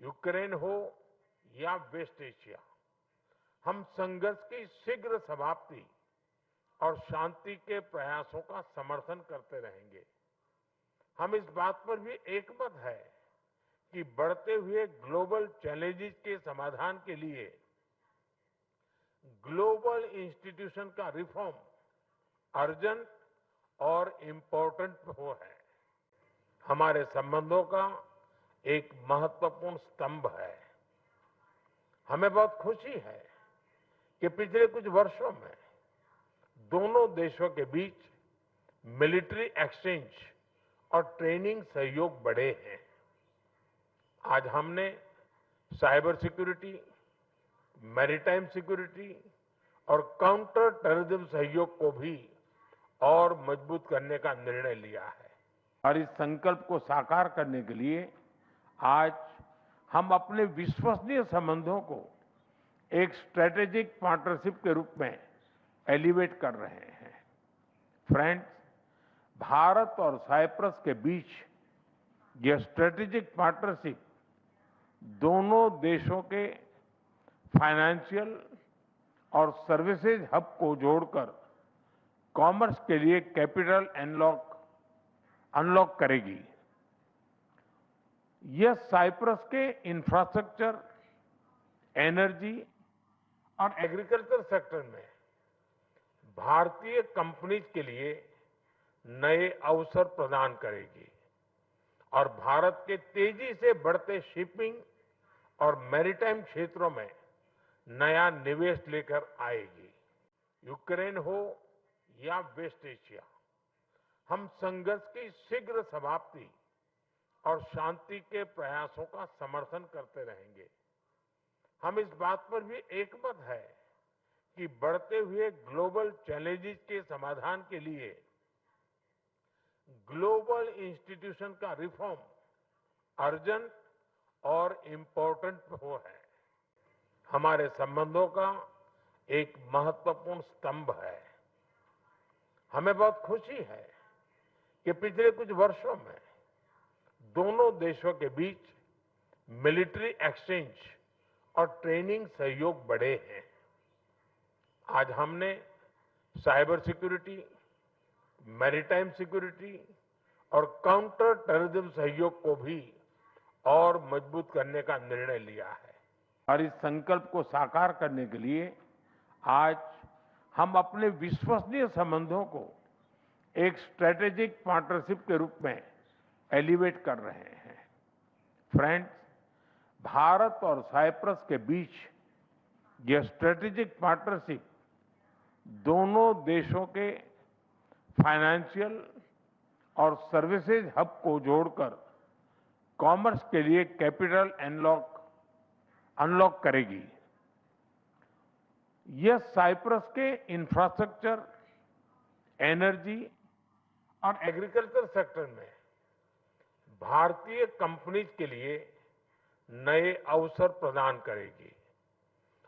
Ukraine हो या waste Asia, हम संघर्ष की शीघ्र समाप्ति और शांति के प्रयासों का समर्थन करते रहेंगे। हम इस बात पर भी एकमत है कि बढ़ते हुए ग्लोबल चैलेंजेस के समाधान के लिए ग्लोबल इंस्टीट्यूशन का रिफॉर्म अर्जेंट और इम्पोर्टेंट हो है। हमारे संबंधों का एक महत्वपूर्ण स्तंभ है। हमें बहुत खुशी है कि पिछले कुछ वर्षों में दोनों देशों के बीच मिलिट्री एक्सचेंज और ट्रेनिंग सहयोग बढ़े हैं। आज हमने साइबर सिक्योरिटी, मैरीटाइम सिक्योरिटी और काउंटर टेररिज्म सहयोग को भी और मजबूत करने का निर्णय लिया है। और इस संकल्प को साकार करने के लिए आज हम अपने विश्वसनीय संबंधों को एक स्ट्रेटेजिक पार्टनरशिप के रूप में एलिवेट कर रहे हैं। फ्रेंड्स, भारत और साइप्रस के बीच यह स्ट्रेटेजिक पार्टनरशिप दोनों देशों के फाइनेंशियल और सर्विसेज हब को जोड़कर कॉमर्स के लिए कैपिटल अनलॉक करेगी। यह साइप्रस के इंफ्रास्ट्रक्चर, एनर्जी और एग्रीकल्चर सेक्टर में भारतीय कंपनीज के लिए नए अवसर प्रदान करेगी और भारत के तेजी से बढ़ते शिपिंग और मैरीटाइम क्षेत्रों में नया निवेश लेकर आएगी। यूक्रेन हो या वेस्ट एशिया, हम संघर्ष की शीघ्र समाप्ति और शांति के प्रयासों का समर्थन करते रहेंगे। हम इस बात पर भी एकमत है कि बढ़ते हुए ग्लोबल चैलेंजेस के समाधान के लिए ग्लोबल इंस्टीट्यूशन का रिफॉर्म अर्जेंट और इम्पोर्टेंट हो है। हमारे संबंधों का एक महत्वपूर्ण स्तंभ है। हमें बहुत खुशी है कि पिछले कुछ वर्षों में दोनों देशों के बीच मिलिट्री एक्सचेंज और ट्रेनिंग सहयोग बढ़े हैं। आज हमने साइबर सिक्योरिटी, मैरीटाइम सिक्योरिटी और काउंटर टेररिज्म सहयोग को भी और मजबूत करने का निर्णय लिया है। और इस संकल्प को साकार करने के लिए आज हम अपने विश्वसनीय संबंधों को एक स्ट्रेटेजिक पार्टनरशिप के रूप में एलिवेट कर रहे हैं। फ्रेंड्स, भारत और साइप्रस के बीच यह स्ट्रेटेजिक पार्टनरशिप दोनों देशों के फाइनेंशियल और सर्विसेज हब को जोड़कर कॉमर्स के लिए कैपिटल अनलॉक करेगी। यह साइप्रस के इंफ्रास्ट्रक्चर, एनर्जी और एग्रीकल्चर सेक्टर में भारतीय कंपनीज के लिए नए अवसर प्रदान करेगी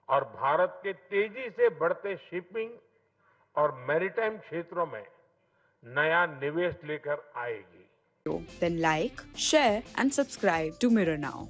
और भारत के तेजी से बढ़ते शिपिंग और मैरीटाइम क्षेत्रों में नया निवेश लेकर आएगी। Then like, share and subscribe to Mirror Now.